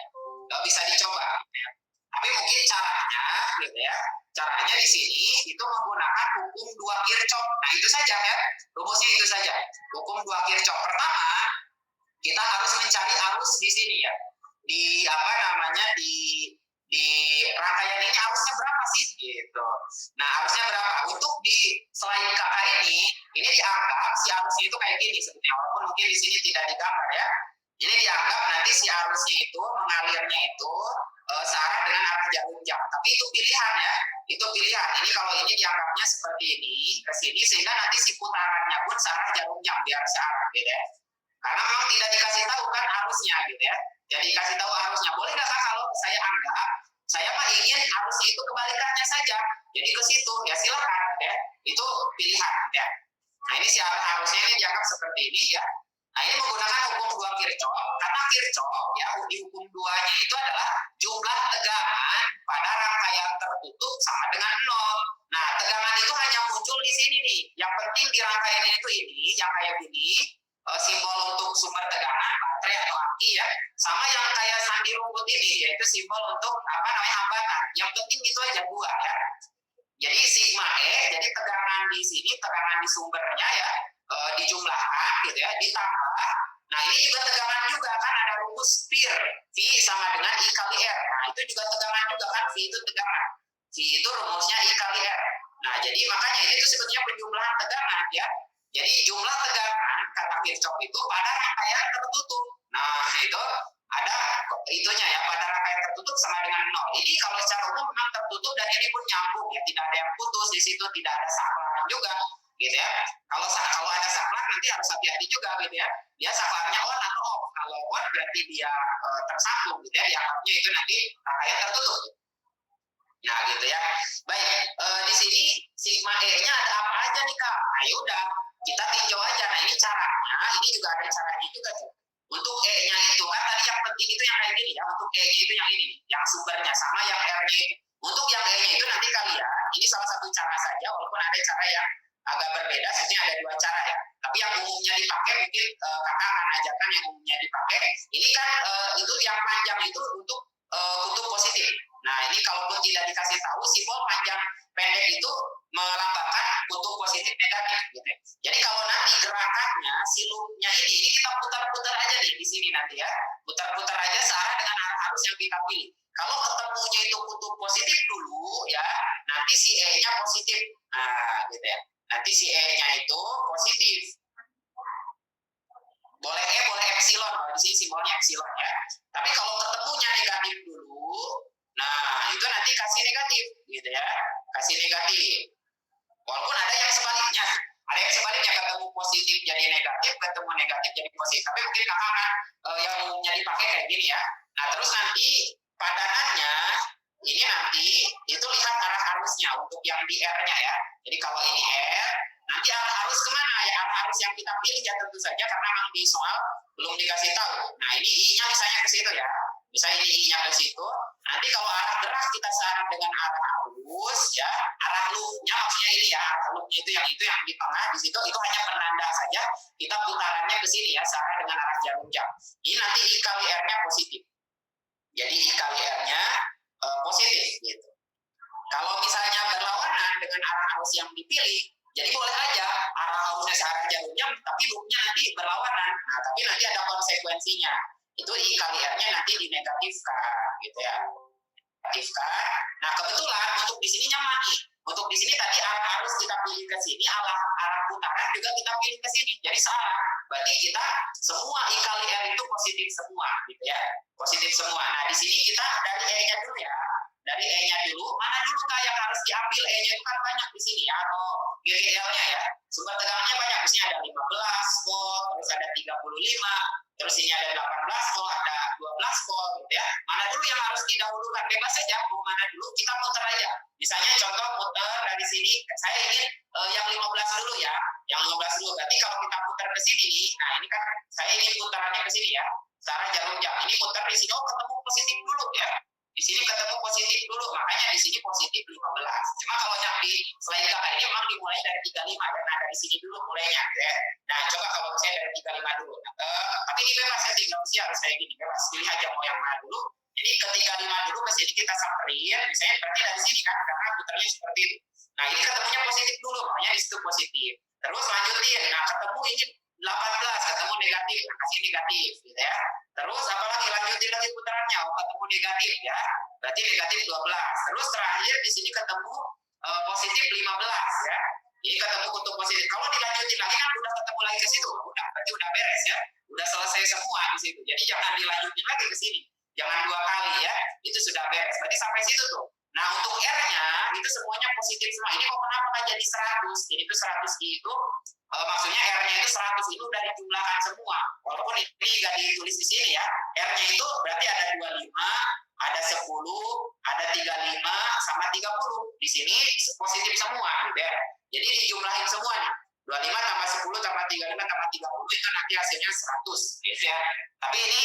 Gak bisa dicoba. Ya. Tapi mungkin caranya gitu ya. Caranya di sini itu menggunakan hukum 2 Kirchhoff. Nah itu saja ya. Rumusnya itu saja. Hukum 2 Kirchhoff. Pertama, kita harus mencari arus di sini ya. Di di rangkaian ini arusnya berapa sih gitu. Nah arusnya berapa? Untuk di selain kakak ini dianggap si arusnya itu kayak gini sebetulnya, walaupun mungkin di sini tidak digambar ya. Jadi dianggap nanti si arusnya itu mengalirnya itu searah dengan arah jarum jam. Tapi itu pilihan ya, itu pilihan. Ini kalau ini dianggapnya seperti ini ke sini, sehingga nanti si putarannya pun searah jarum jam biar searah gitu ya. Karena memang tidak dikasih tahu kan arusnya gitu ya. Jadi kasih tahu arusnya. Boleh nggak Kak kalau saya anggap saya mah ingin arusnya itu kebalikannya saja. Jadi ke situ ya silakan ya. Itu pilihan ya. Nah ini si arusnya ini dianggap seperti ini ya. Nah ini menggunakan hukum 2 Kirchhoff. Karena Kirchhoff ya di hukum 2-nya itu adalah jumlah tegangan pada rangkaian tertutup sama dengan 0. Nah tegangan itu hanya muncul di sini nih. Yang penting di rangkaian itu ini yang kayak gini. Simbol untuk sumber tegangan baterai atau aki ya, sama yang kayak sandi rumput ini yaitu simbol untuk hambatan. Yang penting itu aja 2 ya. Jadi sigma E, jadi tegangan di sini, tegangan di sumbernya ya dijumlahkan gitu ya, ditambah. Nah ini juga tegangan juga kan, ada rumus PIR, V sama dengan I kali R. Nah itu juga tegangan juga kan, V itu tegangan. V itu rumusnya I kali R. Nah jadi makanya itu sebetulnya penjumlahan tegangan ya. Jadi jumlah tegangan kata Kirchhoff itu pada rangkaian tertutup. Nah itu ada itunya ya, pada rangkaian tertutup sama dengan 0. Ini kalau secara umum memang tertutup dan ini pun nyambung ya, tidak ada yang putus di situ, tidak ada saklar juga gitu ya. Kalau ada saklar nanti harus hati-hati juga gitu ya. Dia saklarnya on atau off. Kalau on berarti dia tersambung gitu ya, dianggapnya itu nanti rangkaian tertutup. Nah gitu ya. Baik, di sini sigma E-nya ada apa aja nih Kak? Nah yaudah, kita tinjau aja. Nah ini caranya, ini juga ada caranya juga tuh. Untuk E-nya itu kan tadi yang penting itu yang kayak gini ya. Untuk E-nya itu yang ini, yang sumbernya sama yang R-nya. Untuk yang E-nya itu nanti kalian, ini salah satu cara saja, walaupun ada cara yang agak berbeda, sebenarnya ada 2 cara ya. Tapi yang umumnya dipakai mungkin kakak akan ajarkan yang umumnya dipakai. Ini kan itu yang panjang itu untuk kutub positif. Nah ini kalaupun tidak dikasih tahu, simbol panjang pendek itu melambangkan kutub positif negatif gitu. Jadi kalau nanti gerakannya si loopnya ini kita putar-putar aja nih di sini nanti ya, putar-putar aja searah dengan arah arus yang kita pilih. Kalau ketemunya itu kutub positif dulu ya, nanti si E-nya positif. Nah, gitu ya. Nanti si E-nya itu positif. Boleh E, boleh epsilon. Kalau di sini simbolnya epsilon ya. Tapi kalau ketemunya negatif dulu, nah itu nanti kasih negatif, gitu ya. Kasih negatif. Walaupun ada yang sebaliknya. Ada yang sebaliknya, ketemu positif jadi negatif, ketemu negatif jadi positif. Tapi mungkin kakak yang umumnya dipakai kayak gini ya. Nah terus nanti padanannya ini nanti itu lihat arah arusnya untuk yang di R-nya ya. Jadi kalau ini R, nanti arah arus kemana ya? Arah arus yang kita pilih ya tentu saja karena memang di soal belum dikasih tahu. Nah ini I-nya misalnya ke situ ya. Misalnya ini I-nya ke situ. Nanti kalau arah gerak kita searah dengan arah arus ya, arah loop-nya maksudnya ini ya, arah loop-nya itu yang di tengah di situ itu hanya penanda saja. Kita putarannya ke sini ya, searah dengan arah jarum jam. Ini nanti I kali R-nya positif. Jadi I kali R-nya positif gitu. Kalau misalnya berlawanan dengan arah arus yang dipilih, jadi boleh aja arah arusnya searah jarum jam, tapi loop-nya nanti berlawanan. Nah, tapi nanti ada konsekuensinya. Itu I kali R-nya nanti dinegatifkan, gitu ya. Negatifkan. Nah, kebetulan untuk di sini nyaman nih. Untuk di sini tadi arah arus kita pilih ke sini, arah putaran juga kita pilih ke sini. Jadi salah. Berarti kita semua I kali R itu positif semua, gitu ya. Positif semua. Nah, di sini kita dari E-nya dulu ya. Dari E-nya dulu, mana dulu Kak yang harus diambil? E-nya itu kan banyak di sini ya, atau GGL-nya ya. Sumber tegangannya banyak, di sini ada 15 volt, terus ada 35, terus ini ada 18 volt, ada 12 volt gitu ya. Mana dulu yang harus didahulukan? Bebas saja, mau mana dulu kita muter aja. Misalnya contoh muter dari sini, saya ingin yang 15 dulu ya. Yang 15 dulu, berarti kalau kita muter ke sini nih, nah ini kan saya ingin putarannya ke sini ya. Searah jarum jam, ini muter di sini, oh ketemu positif dulu ya. Di sini ketemu positif dulu, makanya di sini positif 15. Cuma kalau yang di slide kakak ini memang dimulai dari 35 ya. Nah dari sini dulu mulainya ya. Nah coba kalau misalnya dari 35 dulu. Tapi ini bebas ya, tinggal sih harus kayak gini bebas. Pilih aja mau yang mana dulu. Jadi ke 35 dulu ke sini kita samperin, misalnya berarti dari sini kan karena putarnya seperti itu. Nah ini ketemunya positif dulu, makanya di situ positif. Terus lanjutin, nah ketemu ini 18, ketemu negatif, nah kasih negatif gitu ya. Terus apalagi lanjutin lagi putarannya, ketemu negatif ya, berarti negatif 12. Terus terakhir di sini ketemu positif 15 ya. Ini ketemu kutub positif. Kalau dilanjutin lagi kan udah ketemu lagi ke situ, udah berarti udah beres ya, udah selesai semua di situ. Jadi jangan dilanjutin lagi ke sini, jangan 2 kali ya, itu sudah beres. Berarti sampai situ tuh. Nah untuk R-nya itu semuanya positif semua. Ini kok kenapa nggak jadi 100? Jadi itu 100 itu maksudnya R-nya itu 100 itu udah dijumlahkan semua. Walaupun ini nggak ditulis di sini ya. R-nya itu berarti ada 25, ada 10, ada 35, sama 30. Di sini positif semua gitu ya. Jadi dijumlahin semua nih. 25 tambah 10 tambah 35 tambah 30 itu nanti hasilnya 100 gitu ya. Tapi ini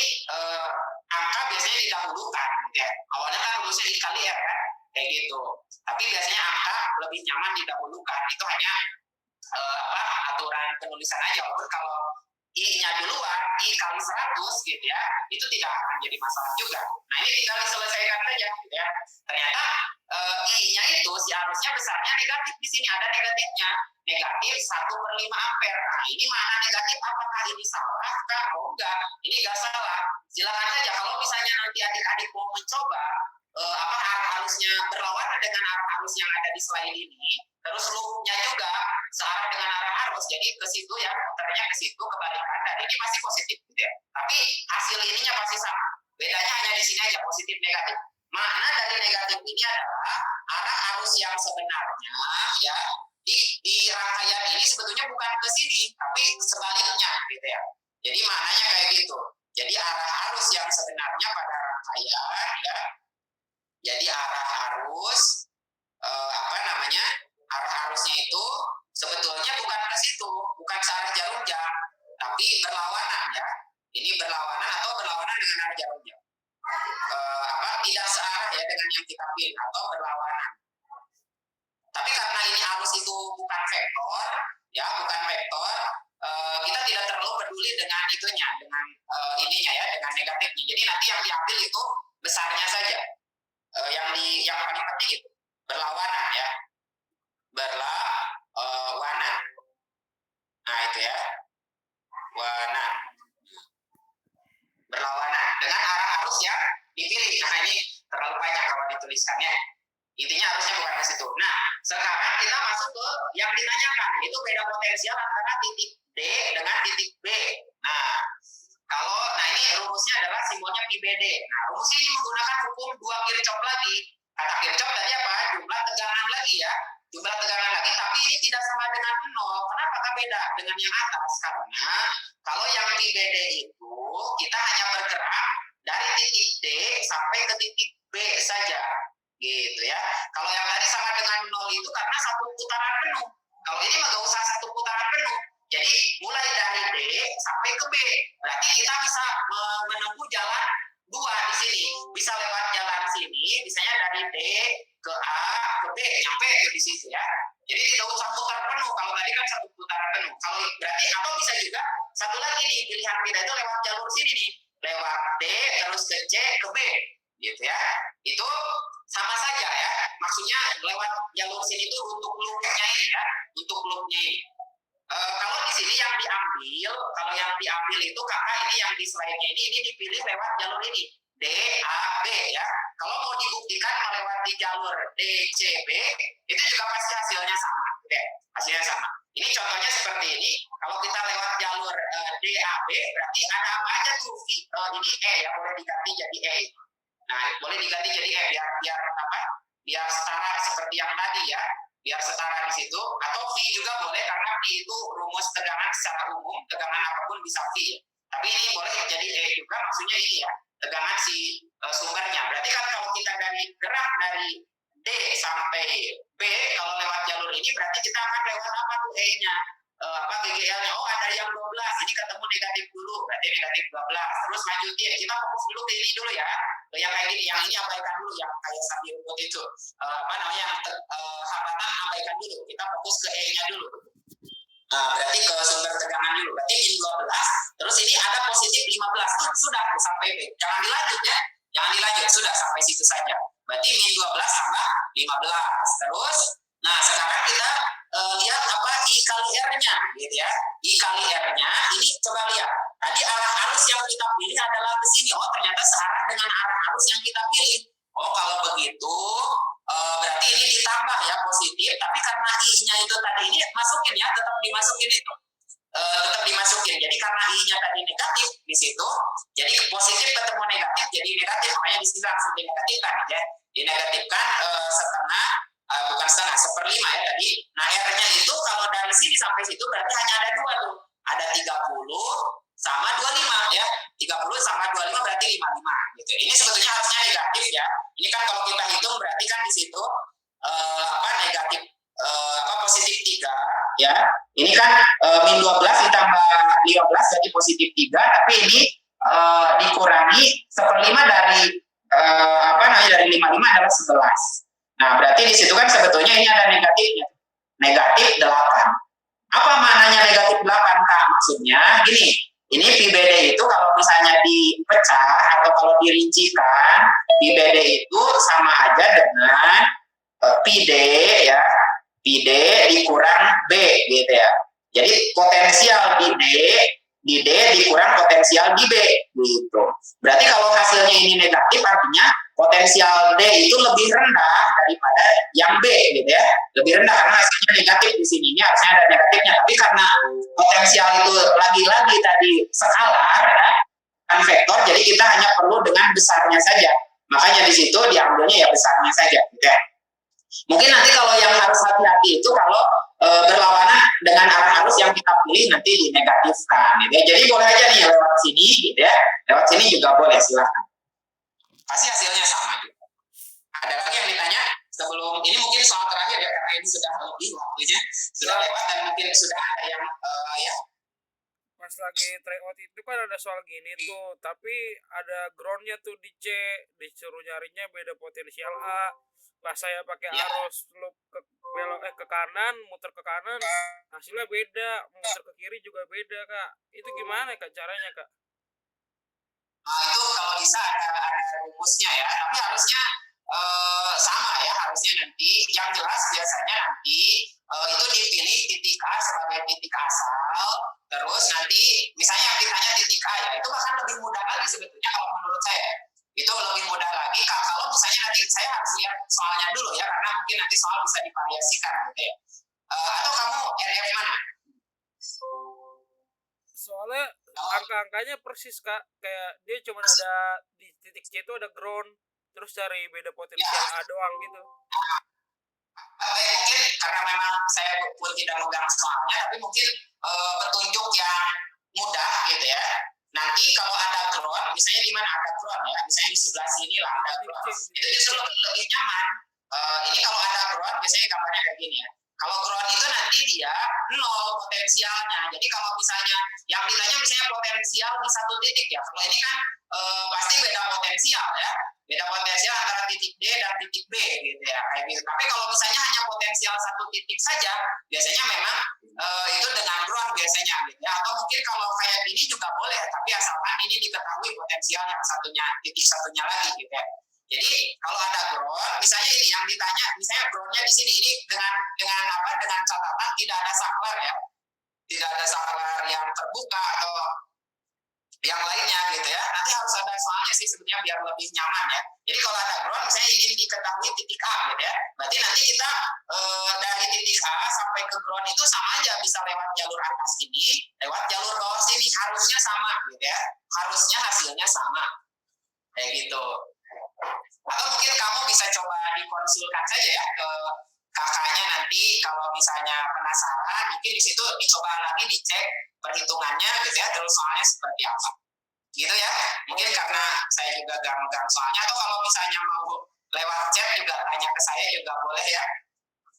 angka biasanya didahulukan gitu ya. Awalnya kan rumusnya I kali R kan, kayak gitu. Tapi biasanya angka lebih nyaman didahulukan. Itu hanya aturan penulisan aja. Walaupun kalau I-nya duluan, I kali 100 gitu ya, itu tidak akan jadi masalah juga. Nah ini tinggal diselesaikan saja gitu ya. Ternyata I-nya itu si arusnya besarnya negatif, di sini ada negatifnya, negatif 1/5 ampere. Nah ini mana negatif, apakah ini salah kah? Oh enggak, ini enggak salah. Silakan saja kalau misalnya nanti adik-adik mau mencoba arah arusnya berlawanan dengan arah arus yang ada di slide ini, terus loop-nya juga searah dengan arah arus, jadi ke situ ya, muternya ke situ kebalikan, dan ini masih positif gitu ya. Tapi hasil ininya pasti sama. Bedanya hanya di sini aja, positif negatif. Makna dari negatif ini adalah arah arus yang sebenarnya ya di rangkaian ini sebetulnya bukan ke sini, tapi sebaliknya gitu ya. Jadi maknanya kayak gitu. Jadi arah arus yang sebenarnya pada rangkaian ya. Jadi arah arus arah arusnya itu sebetulnya bukan ke situ, bukan searah jarum jam, tapi berlawanan ya. Ini berlawanan atau berlawanan dengan arah jarum jam. Tidak searah ya dengan yang kita pilih atau berlawanan. Tapi karena ini arus itu bukan vektor, ya bukan vektor, kita tidak terlalu peduli dengan itunya, dengan ininya ya, dengan negatifnya. Jadi nanti yang diambil itu besarnya saja. Yang paling penting itu berlawanan ya, berlawanan. Berlawanan dengan arah arus yang dipilih. Nah, ini terlalu panjang kalau dituliskannya. Intinya harusnya bukan ke situ. Nah, sekarang kita masuk ke yang ditanyakan. Itu beda potensial antara titik D dengan titik B. Nah, ini rumusnya adalah simbolnya PBD. Nah, rumus ini menggunakan hukum 2 Kirchhoff lagi. Kata Kirchhoff tadi apa? Jumlah tegangan lagi ya. Jumlah tegangan lagi, tapi ini tidak sama dengan 0. Kenapa beda dengan yang atas? Karena kalau yang PBD itu kita hanya bergerak dari titik D sampai ke titik B saja. Gitu ya. Kalau yang tadi sama dengan 0 itu karena satu putaran penuh. Kalau ini nggak usah satu putaran penuh. Jadi mulai dari D sampai ke B. Berarti kita bisa menempuh jalan 2 di sini. Bisa lewat jalan sini, misalnya dari D ke A ke B, nyampe ke di situ ya. Jadi tidak usah putar penuh. Kalau tadi kan satu putaran penuh. Kalau berarti atau bisa juga satu lagi nih pilihan kita itu lewat jalur sini nih, lewat D terus ke C ke B, gitu ya. Itu sama saja ya. Maksudnya lewat jalur sini itu untuk loopnya ini ya, untuk loopnya ini. Kalau di sini yang diambil itu kakak ini yang di slide-nya ini dipilih lewat jalur ini D A B ya. Kalau mau dibuktikan melewati jalur D C B itu juga pasti hasilnya sama, ya. Hasilnya sama. Ini contohnya seperti ini. Kalau kita lewat jalur D A B berarti ada apa aja tuh ini E ya, boleh diganti jadi E. Nah, boleh diganti jadi E biar apa? Biar setara seperti yang tadi ya. Biar setara di situ, atau V juga boleh karena V itu rumus tegangan secara umum, tegangan apapun bisa V ya. Tapi ini boleh jadi E juga, maksudnya ini ya, tegangan si sumbernya. Berarti kan kalau kita gerak dari D sampai B, kalau lewat jalur ini berarti kita akan lewat apa tuh E-nya? GGL-nya, oh ada yang 12, ini ketemu negatif dulu, berarti negatif 12. Terus lanjutin, kita fokus dulu ke ini dulu ya. Yang kayak gini, yang ini abaikan dulu, yang kayak sambil rumput itu. Hambatan abaikan dulu, kita fokus ke E-nya dulu. Berarti ke sumber tegangan dulu, berarti min 12. Terus ini ada positif 15, tuh sudah sampai B. Jangan dilanjut ya, jangan dilanjut, sudah sampai situ saja. Berarti min 12 sama 15. Terus, nah sekarang kita lihat apa I kali R-nya gitu ya. I kali R-nya ini coba lihat. Tadi arah arus yang kita pilih adalah ke sini. Oh, ternyata searah dengan arah arus yang kita pilih. Oh, kalau begitu berarti ini ditambah ya positif, tapi karena I-nya itu tadi ini masukin ya, tetap dimasukin itu. Tetap dimasukin. Jadi karena I-nya tadi negatif di situ, jadi positif ketemu negatif jadi negatif, makanya di sini langsung dinegatifkan ya. Dinegatifkan bukan setengah, 1/5 ya tadi. Nah, R-nya itu kalau dari sini sampai situ berarti hanya ada 2 tuh. Ada 30 sama 25 ya. 30 sama 25 berarti 55 gitu. Ini sebetulnya harusnya negatif ya. Ini kan kalau kita hitung berarti kan di situ negatif positif 3 ya. Ini kan min 12 ditambah 15 jadi positif 3, tapi ini dikurangi 1/5 dari dari 55 adalah 11. Nah, berarti di situ kan sebetulnya ini ada negatifnya. Negatif 8. Apa maknanya negatif 8, Kak? Maksudnya gini, ini PBD itu kalau misalnya dipecah atau kalau dirincikan, PBD itu sama aja dengan PD ya. PD dikurang B gitu ya. Jadi potensial di D dikurang potensial di B gitu. Berarti kalau hasilnya ini negatif artinya potensial D itu lebih rendah daripada yang B gitu ya. Lebih rendah karena hasilnya negatif di sini. Ini harusnya ada negatifnya, tapi karena potensial itu lagi-lagi tadi skalar ya, kan vektor, jadi kita hanya perlu dengan besarnya saja. Makanya di situ diambilnya ya besarnya saja gitu ya. Mungkin nanti kalau yang harus hati-hati itu kalau berlawanan dengan arah arus yang kita pilih nanti dinegatifkan gitu ya. Jadi boleh aja nih lewat sini gitu ya. Lewat sini juga boleh, silahkan. Pasti hasilnya sama juga. Ada lagi yang ditanya sebelum ini, mungkin soal terakhir ya, karena ini sudah lebih waktunya sudah lewat dan mungkin sudah ada yang ya. Pas lagi tryout itu kan ada soal gini tuh, tapi ada groundnya tuh di C, disuruh nyarinya beda potensial A. Pas saya pakai arus loop ke kanan, muter ke kanan, hasilnya beda, muter ke kiri juga beda, Kak. Itu gimana, Kak, caranya, Kak? Nah, itu kalau bisa ada rumusnya ya, tapi harusnya sama ya, harusnya nanti yang jelas biasanya nanti itu dipilih titik A sebagai titik asal, terus nanti misalnya soalnya angka-angkanya persis kak, kayak dia cuma ada di titik C itu ada ground, terus cari beda potensial A doang gitu. Baik, mungkin karena memang saya pun tidak megang soalnya, tapi mungkin petunjuk yang mudah gitu ya. Nanti kalau ada ground, misalnya di mana ada ground ya, misalnya di sebelah sini lah ada ground, itu justru lebih nyaman. Ini kalau ada ground, biasanya gambarnya kayak gini ya. Kalau ground itu nanti dia 0 potensialnya. Jadi kalau misalnya yang ditanya misalnya potensial di satu titik ya, kalau ini kan pasti beda potensial ya. Beda potensial antara titik D dan titik B gitu ya. Kayak gitu. Tapi kalau misalnya hanya potensial satu titik saja, biasanya memang itu dengan ground biasanya gitu ya. Atau mungkin kalau kayak gini juga boleh, tapi asalkan ini diketahui potensial yang satunya, titik satunya lagi gitu ya. Jadi kalau ada ground, misalnya ini yang ditanya, misalnya groundnya di sini ini dengan apa? Dengan catatan tidak ada saklar ya, tidak ada saklar yang terbuka atau yang lainnya gitu ya. Nanti harus ada soalnya sih sebenarnya biar lebih nyaman ya. Jadi kalau ada ground, misalnya ingin diketahui titik A gitu ya, berarti nanti kita dari titik A sampai ke ground itu sama aja, bisa lewat jalur atas ini, lewat jalur bawah sini, harusnya sama gitu ya. Harusnya hasilnya sama kayak gitu. Atau mungkin kamu bisa coba dikonsulkan saja ya ke kakaknya nanti kalau misalnya penasaran, mungkin di situ dicoba lagi dicek perhitungannya gitu ya, terus soalnya seperti apa gitu ya. Mungkin karena saya juga gak megang soalnya, atau kalau misalnya mau lewat chat juga tanya ke saya juga boleh ya.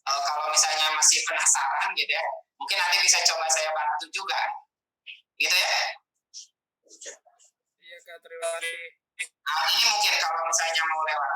Kalau misalnya masih penasaran gitu ya, mungkin nanti bisa coba saya bantu juga gitu ya. Iya kak, terima kasih. Nah ini mungkin kalau misalnya mau lewat